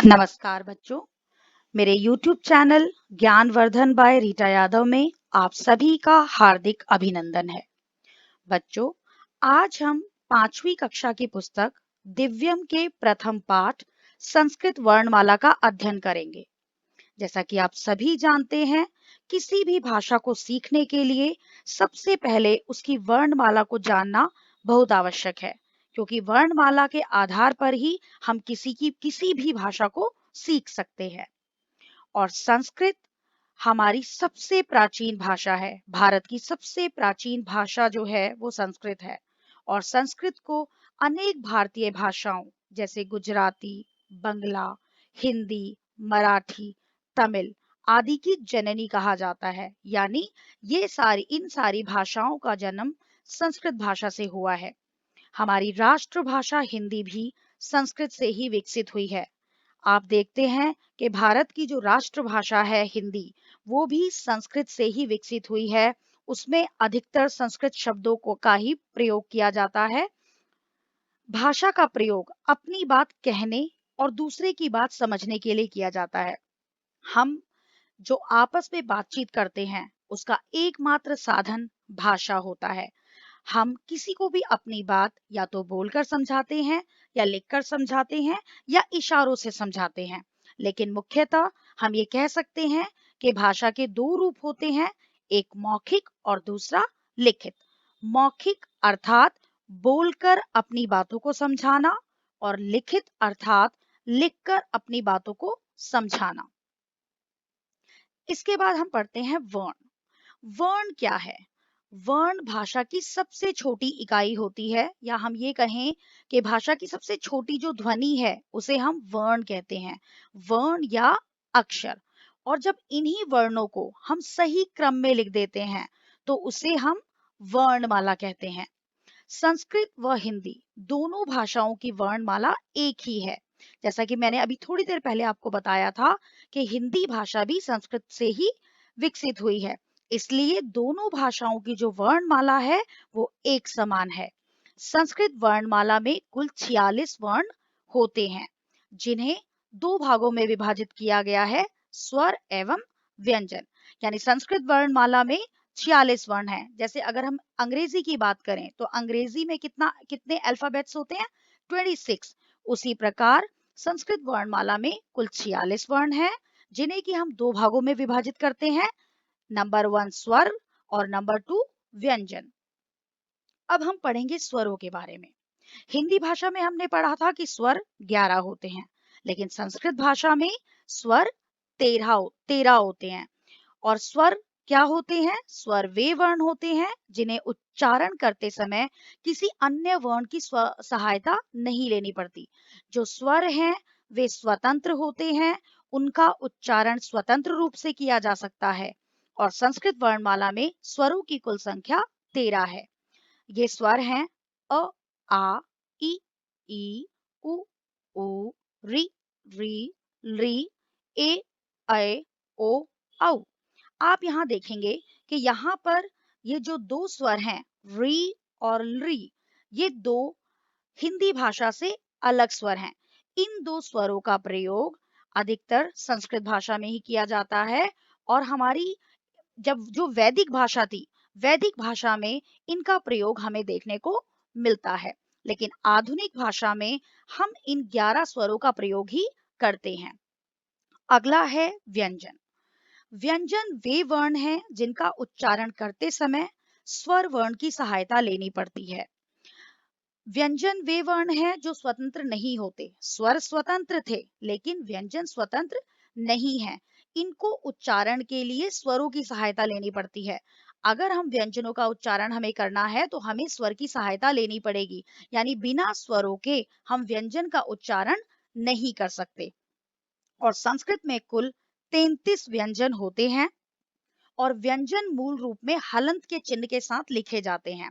नमस्कार बच्चों, मेरे YouTube channel Gyanvardhan by Rita Yadav में आप सभी का हार्दिक अभिनंदन है। बच्चों, आज हम 5वीं कक्षा की पुस्तक दिव्यम के प्रथम पाठ संस्कृत वर्णमाला का अध्ययन करेंगे। जैसा कि आप सभी जानते हैं, किसी भी भाषा को सीखने के लिए सबसे पहले उसकी वर्णमाला को जानना बहुत आवश्यक है, क्योंकि वर्णमाला के आधार पर ही हम किसी भी भाषा को सीख सकते हैं। और संस्कृत हमारी सबसे प्राचीन भाषा है। भारत की सबसे प्राचीन भाषा जो है वो संस्कृत है। और संस्कृत को अनेक भारतीय भाषाओं जैसे गुजराती, बंगला, हिंदी, मराठी, तमिल आदि की जननी कहा जाता है। यानी इन सारी भाषाओं का जन्म संस्कृत भाषा से हुआ है। हमारी राष्ट्रभाषा हिंदी भी संस्कृत से ही विकसित हुई है। आप देखते हैं कि भारत की जो राष्ट्रभाषा है हिंदी, वो भी संस्कृत से ही विकसित हुई है। उसमें अधिकतर संस्कृत शब्दों का ही प्रयोग किया जाता है। भाषा का प्रयोग अपनी बात कहने और दूसरे की बात समझने के लिए किया जाता है। हम जो आपस में बातचीत करते हैं, उसका एकमात्र साधन भाषा होता है। हम किसी को भी अपनी बात या तो बोलकर समझाते हैं, या लिखकर समझाते हैं, या इशारों से समझाते हैं। लेकिन मुख्यतः हम ये कह सकते हैं कि भाषा के दो रूप होते हैं, एक मौखिक और दूसरा लिखित। मौखिक अर्थात बोलकर अपनी बातों को समझाना, और लिखित अर्थात लिखकर अपनी बातों को समझाना। इसके बाद हम पढ़ते हैं वर्ण। वर्ण क्या है? वर्ण भाषा की सबसे छोटी इकाई होती है, या हम ये कहें कि भाषा की सबसे छोटी जो ध्वनि है उसे हम वर्ण कहते हैं। वर्ण या अक्षर। और जब इन्हीं वर्णों को हम सही क्रम में लिख देते हैं तो उसे हम वर्णमाला कहते हैं। संस्कृत व हिंदी दोनों भाषाओं की वर्णमाला एक ही है। जैसा कि मैंने अभी थोड़ी देर पहले आपको बताया था कि हिंदी भाषा भी संस्कृत से ही विकसित हुई है। इसलिए दोनों भाषाओं की जो वर्णमाला है वो एक समान है। संस्कृत वर्णमाला में कुल 46 वर्ण होते हैं, जिन्हें दो भागों में विभाजित किया गया है, स्वर एवं व्यंजन। यानी संस्कृत वर्णमाला में 46 वर्ण हैं। जैसे अगर हम अंग्रेजी की बात करें तो अंग्रेजी में कितने अल्फाबेट्स होते हैं? 26। उसी प्रकार संस्कृत वर्णमाला में कुल 46 वर्ण हैं, जिन्हें कि हम दो भागों में विभाजित करते हैं, नंबर 1 स्वर और नंबर 2 व्यंजन। अब हम पढ़ेंगे स्वरों के बारे में। हिंदी भाषा में हमने पढ़ा था कि स्वर 11 होते हैं, लेकिन संस्कृत भाषा में स्वर 13 होते हैं। और स्वर क्या होते हैं? स्वर वे वर्ण होते हैं जिन्हें उच्चारण करते समय किसी अन्य वर्ण की सहायता नहीं लेनी पड़ती। जो स्वर हैं वे स्वतंत्र होते हैं, उनका उच्चारण स्वतंत्र रूप से किया जा सकता है। और संस्कृत वर्णमाला में स्वरों की कुल संख्या 13 है। ये स्वर हैं अ, आ, ई, उ, री, री, ए, ऐ, ओ, औ। आप यहाँ देखेंगे कि यहाँ पर ये जो दो स्वर हैं, री और ली, ये दो हिंदी भाषा से अलग स्वर हैं। इन दो स्वरों का प्रयोग अधिकतर संस्कृत भाषा में ही किया जाता है। और हमारी जब जो वैदिक भाषा थी, वैदिक भाषा में इनका प्रयोग हमें देखने को मिलता है। लेकिन आधुनिक भाषा में हम इन 11 स्वरों का प्रयोग ही करते हैं। अगला है व्यंजन। व्यंजन वे वर्ण हैं जिनका उच्चारण करते समय स्वर वर्ण की सहायता लेनी पड़ती है। व्यंजन वे वर्ण हैं जो स्वतंत्र नहीं होते। स्वर स्वतंत्र थे, लेकिन व्यंजन स्वतंत्र नहीं है। इनको उच्चारण के लिए स्वरों की सहायता लेनी पड़ती है। अगर हम व्यंजनों का उच्चारण हमें करना है तो हमें स्वर की सहायता लेनी पड़ेगी। यानी बिना स्वरों के हम व्यंजन का उच्चारण नहीं कर सकते। और संस्कृत में कुल 33 व्यंजन होते हैं, और व्यंजन मूल रूप में हलंत के चिन्ह के साथ लिखे जाते हैं।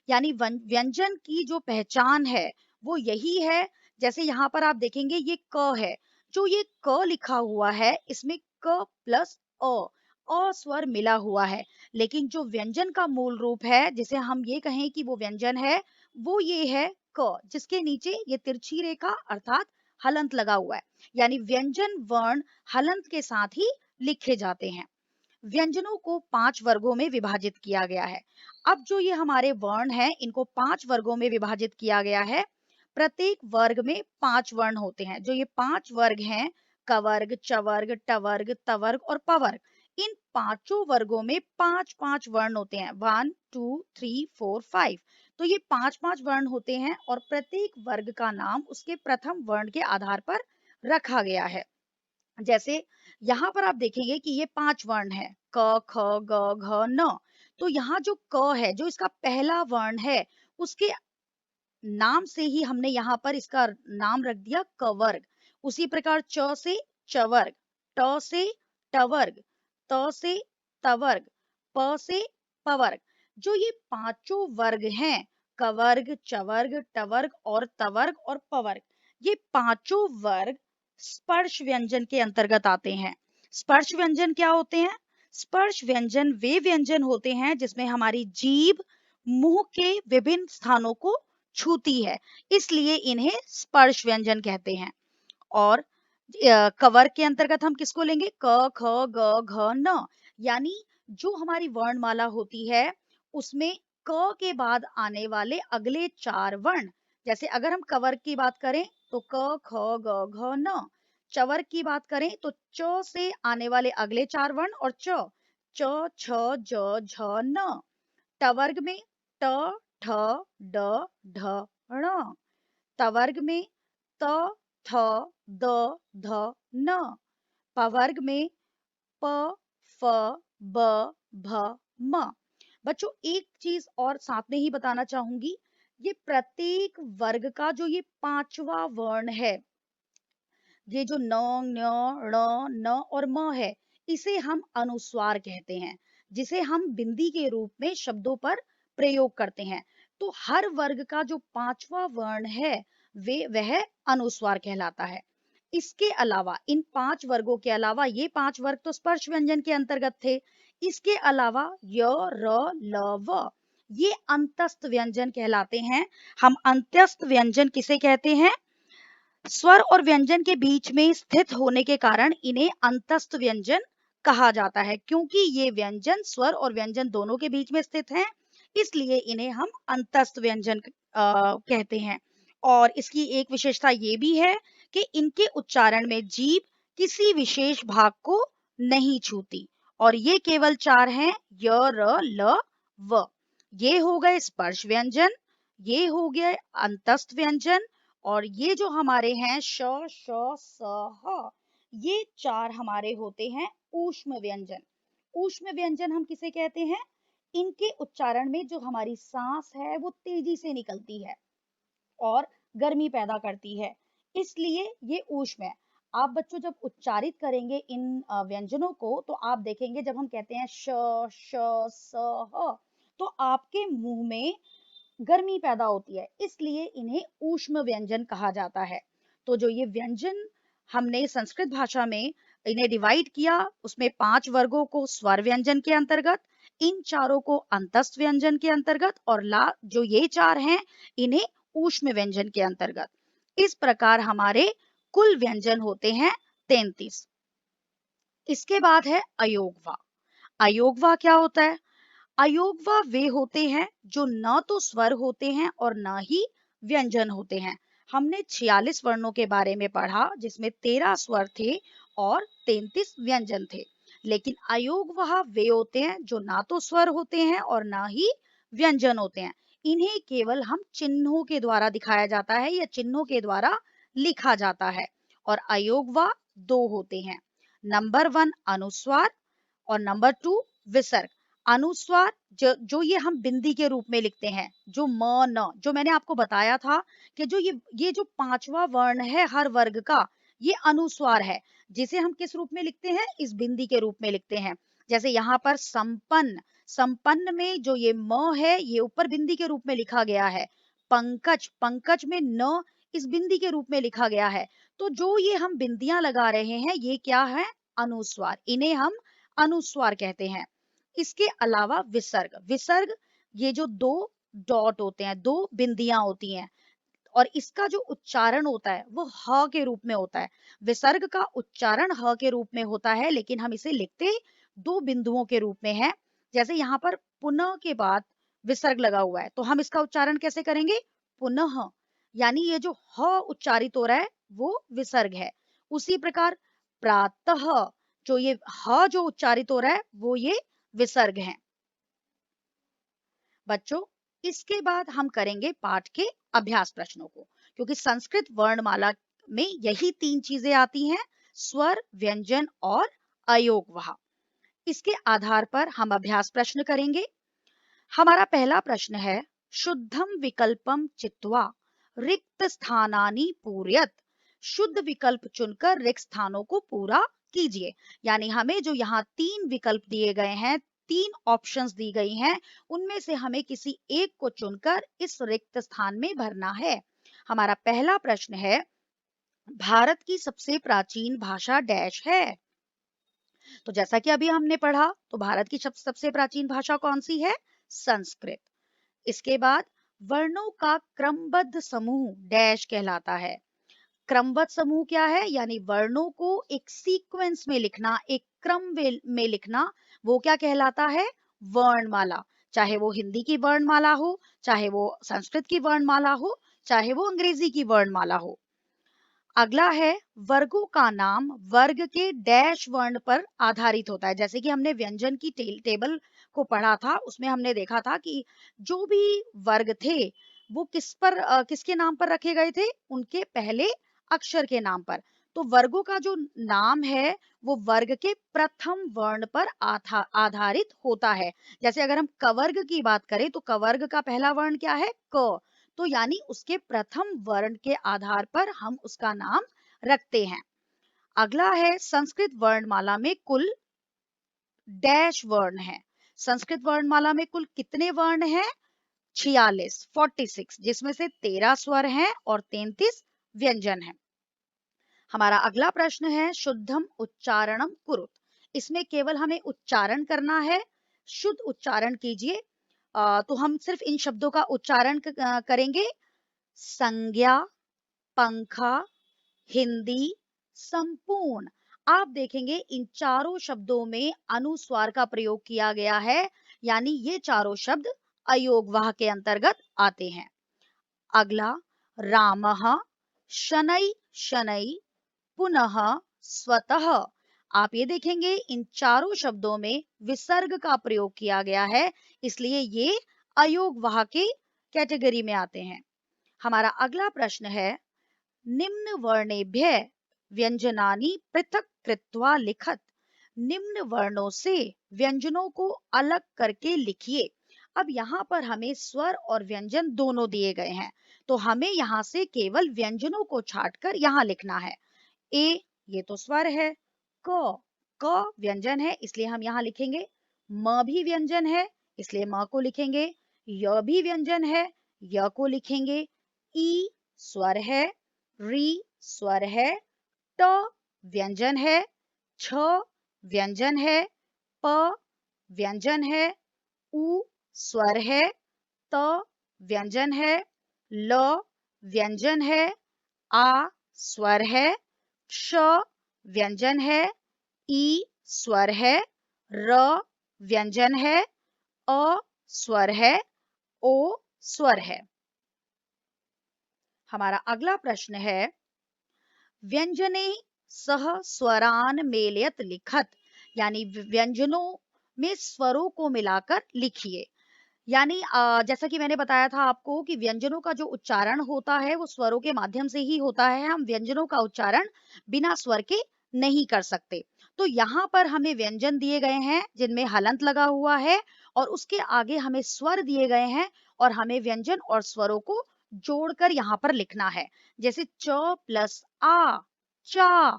यानी व्यंजन की जो पहचान है वो यही है। जैसे यहाँ पर आप देखेंगे ये क है, जो ये क लिखा हुआ है इसमें क प्लस अ स्वर मिला हुआ है। लेकिन जो व्यंजन का मूल रूप है, जिसे हम ये कहें कि वो व्यंजन है, वो ये है क, जिसके नीचे ये तिरछी रेखा अर्थात हलंत लगा हुआ है, यानी व्यंजन वर्ण हलंत के साथ ही लिखे जाते हैं। व्यंजनों को 5 वर्गों में विभाजित किया गया है। अब जो ये हमारे वर्ण हैं, इनको 5 वर्गों में विभाजित किया गया है। प्रत्येक वर्ग में 5 वर्ण होते हैं। जो ये 5 वर्ग हैं, कवर्ग, चवर्ग, टवर्ग, तवर्ग और पवर्ग, इन पांचों वर्गों में 5-5 वर्ण होते हैं। 1 2 3 4 5। तो ये 5-5 वर्ण होते हैं और प्रत्येक वर्ग का नाम उसके प्रथम वर्ण के आधार पर रखा गया है। जैसे यहाँ पर आप देखेंगे कि ये 5 वर्ण है, क ख ग घ न। तो यहाँ जो क है, जो इसका पहला वर्ण है, उसके नाम से ही हमने यहाँ पर इसका नाम रख दिया कवर्ग। उसी प्रकार च से चवर्ग, ट से टवर्ग, त से तवर्ग, प से पवर्ग। जो ये पांचों वर्ग हैं, कवर्ग, चवर्ग, टवर्ग और तवर्ग और पवर्ग, ये पांचों वर्ग स्पर्श व्यंजन के अंतर्गत आते हैं। स्पर्श व्यंजन क्या होते हैं? स्पर्श व्यंजन वे व्यंजन होते हैं जिसमें हमारी जीभ मुंह के विभिन्न स्थानों को छूती है, इसलिए इन्हें स्पर्श व्यंजन कहते हैं। और कवर के अंतर्गत हम किसको लेंगे? क ख ग घ न, यानी जो हमारी वर्णमाला होती है उसमें क के बाद आने वाले अगले 4 वर्ण, जैसे अगर हम कवर की बात करें तो क ख ग घ न, चवर की बात करें तो च से आने वाले अगले 4 वर्ण और च, छ ज झ न। टवर्ग में ट ठ ड ढ ण, तवर्ग में त थ द ध न, पवर्ग में प फ ब भ म। बच्चों एक चीज और साथ में ही बताना चाहूंगी, ये प्रत्येक वर्ग का जो ये पांचवा वर्ण है, ये जो न, ञ, ण, न और म है, इसे हम अनुस्वार कहते हैं, जिसे हम बिंदी के रूप में शब्दों पर प्रयोग करते हैं। तो हर वर्ग का जो पांचवा वर्ण है, वह अनुस्वार कहलाता है। इसके अलावा इन 5 वर्गों के अलावा, ये 5 वर्ग तो स्पर्श व्यंजन के अंतर्गत थे। इसके अलावा य, र, ल, व, ये अंतस्थ व्यंजन कहलाते हैं। हम अंत्यस्थ व्यंजन किसे कहते हैं? स्वर और व्यंजन के बीच में स्थित होने के कारण इन्हें अंतस्थ व्यंजन कहा जाता है। क्योंकि ये व्यंजन स्वर और व्यंजन दोनों के बीच में स्थित हैं, इसलिए इन्हें हम अंतस्थ व्यंजन कहते हैं। और इसकी एक विशेषता ये भी है कि इनके उच्चारण में जीभ किसी विशेष भाग को नहीं छूती। और ये केवल 4 हैं, य, र, ल, व। ये हो गए स्पर्श व्यंजन, ये हो गए अंतस्थ व्यंजन, और ये जो हमारे हैं श, श, स, ह, ये 4 हमारे होते हैं ऊष्म व्यंजन। ऊष्म व्यंजन हम किसे कहते हैं? इनके उच्चारण में जो हमारी सांस है वो तेजी से निकलती है और गर्मी पैदा करती है, इसलिए ये ऊष्म है। आप बच्चों जब उच्चारित करेंगे इन व्यंजनों को, तो आप देखेंगे जब हम कहते हैं श, श, स, ह, तो आपके मुंह में गर्मी पैदा होती है, इसलिए इन्हें ऊष्म व्यंजन कहा जाता है। तो जो ये व्यंजन हमने संस्कृत भाषा में इन्हें डिवाइड किया, उसमें 5 वर्गों को स्वर व्यंजन के अंतर्गत, इन चारों को अंतस्थ व्यंजन के अंतर्गत, और ला जो ये 4 हैं इन्हें ऊष्म व्यंजन के अंतर्गत। इस प्रकार हमारे कुल व्यंजन होते हैं 33। इसके बाद है अयोगवा। अयोगवा क्या होता है? अयोगवा वे होते हैं जो न तो स्वर होते हैं और न ही व्यंजन होते हैं। हमने 46 वर्णों के बारे में पढ़ा, जिसमें 13 स्वर थे और 33 व्यंजन थे। लेकिन अयोगवा वे होते हैं जो ना तो स्वर होते हैं और ना ही व्यंजन होते हैं। इन्हें केवल हम चिन्हों के द्वारा दिखाया जाता है या चिन्हों के द्वारा लिखा जाता है। और अयोगवा 2 होते हैं, नंबर 1 अनुस्वार और नंबर 2 विसर्ग। अनुस्वार जो ये हम बिंदी के रूप में लिखते हैं, जो म, न, जो मैंने आपको बताया था कि जो ये जो 5वां वर्ण है हर वर्ग का, ये अनुस्वार है, जिसे हम किस रूप में लिखते हैं? इस बिंदी के रूप में लिखते हैं। जैसे यहाँ पर संपन्न, संपन्न में जो ये म है, ये ऊपर बिंदी के रूप में लिखा गया है। पंकज, पंकज में न इस बिंदी के रूप में लिखा गया है। तो जो ये हम बिंदियां लगा रहे हैं, ये क्या है? अनुस्वार। इन्हें हम अनुस्वार कहते हैं। इसके अलावा विसर्ग, विसर्ग ये जो 2 डॉट होते हैं, 2 बिंदियां होती हैं, और इसका जो उच्चारण होता है वो ह के रूप में होता है। विसर्ग का उच्चारण ह के रूप में होता है, लेकिन हम इसे लिखते दो बिंदुओं के रूप में है। जैसे यहाँ पर पुनः के बाद विसर्ग लगा हुआ है, तो हम इसका उच्चारण कैसे करेंगे? पुनः, यानी ये जो ह उच्चारित हो रहा है वो विसर्ग है। उसी प्रकार प्रातः, जो ये ह जो उच्चारित हो रहा है वो ये विसर्ग है। बच्चों, इसके बाद हम करेंगे पाठ के अभ्यास प्रश्नों को, क्योंकि संस्कृत वर्णमाला में यही तीन चीजें आती हैं, स्वर, व्यंजन और अयोगवाह। इसके आधार पर हम अभ्यास प्रश्न करेंगे। हमारा पहला प्रश्न है, शुद्धम विकल्पम चित्वा रिक्त स्थानानि पूरयत। शुद्ध विकल्प चुनकर रिक्त स्थानों को पूरा कीजिए। यानी हमें जो यहाँ तीन विकल्प दिए गए हैं, तीन ऑप्शंस दी गई हैं, उनमें से हमें किसी एक को चुनकर इस रिक्त स्थान में भरना है। हमारा पहला प्रश्न है, भारत की सबसे प्राचीन भाषा डैश है। तो जैसा कि अभी हमने पढ़ा, तो भारत की सबसे प्राचीन भाषा कौन सी है? संस्कृत। इसके बाद वर्णों का क्रमबद्ध समूह डैश कहलाता है। क्रमबद्ध समूह क्या है? यानी वर्णों को एक सीक्वेंस में लिखना, एक क्रम में लिखना, वो क्या कहलाता है? वर्णमाला। चाहे वो हिंदी की वर्णमाला हो, चाहे वो संस्कृत की वर्णमाला हो, चाहे वो अंग्रेजी की वर्णमाला हो। अगला है, वर्गों का नाम वर्ग के डैश वर्ण पर आधारित होता है। जैसे कि हमने व्यंजन की टेबल को पढ़ा था, उसमें हमने देखा था कि जो भी वर्ग थे वो किसके नाम पर रखे गए थे? उनके पहले अक्षर के नाम पर। तो वर्गों का जो नाम है वो वर्ग के प्रथम वर्ण पर आधारित होता है। जैसे अगर हम कवर्ग की बात करें, तो कवर्ग का पहला वर्ण क्या है? क। तो यानी उसके प्रथम वर्ण के आधार पर हम उसका नाम रखते हैं। अगला है, संस्कृत वर्णमाला में कुल डैश वर्ण है। संस्कृत वर्णमाला में कुल कितने वर्ण हैं? 46, जिसमें से 13 स्वर हैं और 33 व्यंजन हैं। हमारा अगला प्रश्न है, शुद्धम उच्चारणम कुरुत। इसमें केवल हमें उच्चारण करना है। शुद्ध उच्चारण कीजिए। तो हम सिर्फ इन शब्दों का उच्चारण करेंगे। संज्ञा, पंखा, हिंदी, संपूर्ण। आप देखेंगे इन चारों शब्दों में अनुस्वार का प्रयोग किया गया है, यानी ये चारों शब्द अयोगवाह के अंतर्गत आते हैं। अगला, रामः, शनै शनै, पुनः, स्वतः। आप ये देखेंगे इन चारों शब्दों में विसर्ग का प्रयोग किया गया है, इसलिए ये अयोगवाह के कैटेगरी में आते हैं। हमारा अगला प्रश्न है, निम्न वर्णेभ्य व्यंजनानि पृथक कृत्वा लिखत। निम्न वर्णों से व्यंजनों को अलग करके लिखिए। अब यहाँ पर हमें स्वर और व्यंजन दोनों दिए गए हैं, तो हमें यहाँ से केवल व्यंजनों को छांटकर यहाँ लिखना है। ए, ये तो स्वर है। क व्यंजन है, इसलिए हम यहाँ लिखेंगे। म भी व्यंजन है, इसलिए म को लिखेंगे। य भी व्यंजन है, य को लिखेंगे। ई स्वर है, री स्वर है, ट व्यंजन है, छ व्यंजन है, प व्यंजन है, उ स्वर है, त व्यंजन है, ल व्यंजन है, आ स्वर है, श व्यंजन है, ई स्वर है, र व्यंजन है, अ स्वर है, ओ स्वर है। हमारा अगला प्रश्न है, व्यंजने सह स्वरान मेलयत लिखत। यानी व्यंजनों में स्वरों को मिलाकर लिखिए। यानी जैसा कि मैंने बताया था आपको कि व्यंजनों का जो उच्चारण होता है वो स्वरों के माध्यम से ही होता है। हम व्यंजनों का उच्चारण बिना स्वर के नहीं कर सकते। तो यहाँ पर हमें व्यंजन दिए गए हैं जिनमें हलंत लगा हुआ है, और उसके आगे हमें स्वर दिए गए हैं, और हमें व्यंजन और स्वरों को जोड़कर यहाँ पर लिखना है। जैसे च प्लस आ चा,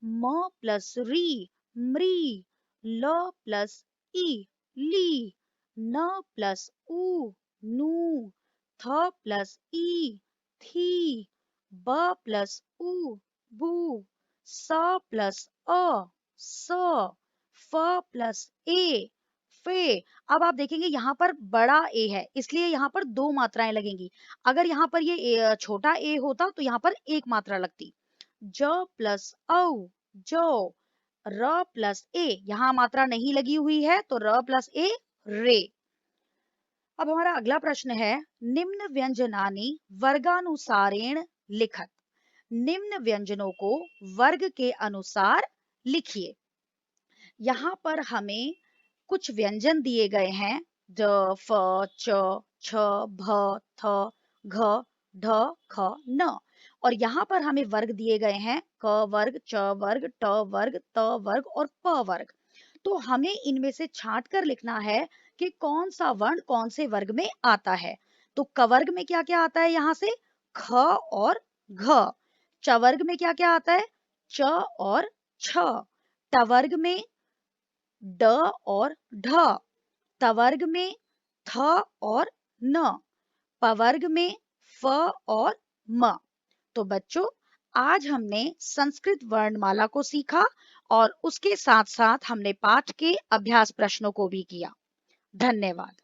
म प्लस री मृ, ल प्लस ई ली, न प्लस उ नू, थ प्लस ई थी, ब प्लस उ बू, स प्लस अ स, फ प्लस ए फे। अब आप देखेंगे यहाँ पर बड़ा ए है, इसलिए यहाँ पर 2 मात्राएँ लगेंगी। अगर यहाँ पर ये छोटा ए होता तो यहाँ पर 1 मात्रा लगती। ज प्लस औ, जौ। र प्लस ए, यहाँ मात्रा नहीं लगी हुई है तो र प्लस ए, रे। अब हमारा अगला प्रश्न है, निम्न व्यंजनानि वर्गानुसारेण लिखत। निम्न व्यंजनों को वर्ग के अनुसार लिखिए। यहाँ पर हमें कुछ व्यंजन दिए गए हैं, ड, फ, च, छ, भ, थ, घ, ढ, ख, न। और यहाँ पर हमें वर्ग दिए गए हैं, क वर्ग, च वर्ग, ट वर्ग, त वर्ग और प वर्ग। तो हमें इनमें से छांट कर लिखना है कि कौन सा वर्ण कौन से वर्ग में आता है। तो क वर्ग में क्या क्या आता है, यहाँ से ख और घ। च वर्ग में क्या क्या आता है, च और छ। ट वर्ग में ड और ढ। त वर्ग में थ और न। प वर्ग में फ और म। तो बच्चों, आज हमने संस्कृत वर्णमाला को सीखा और उसके साथ साथ हमने पाठ के अभ्यास प्रश्नों को भी किया। धन्यवाद।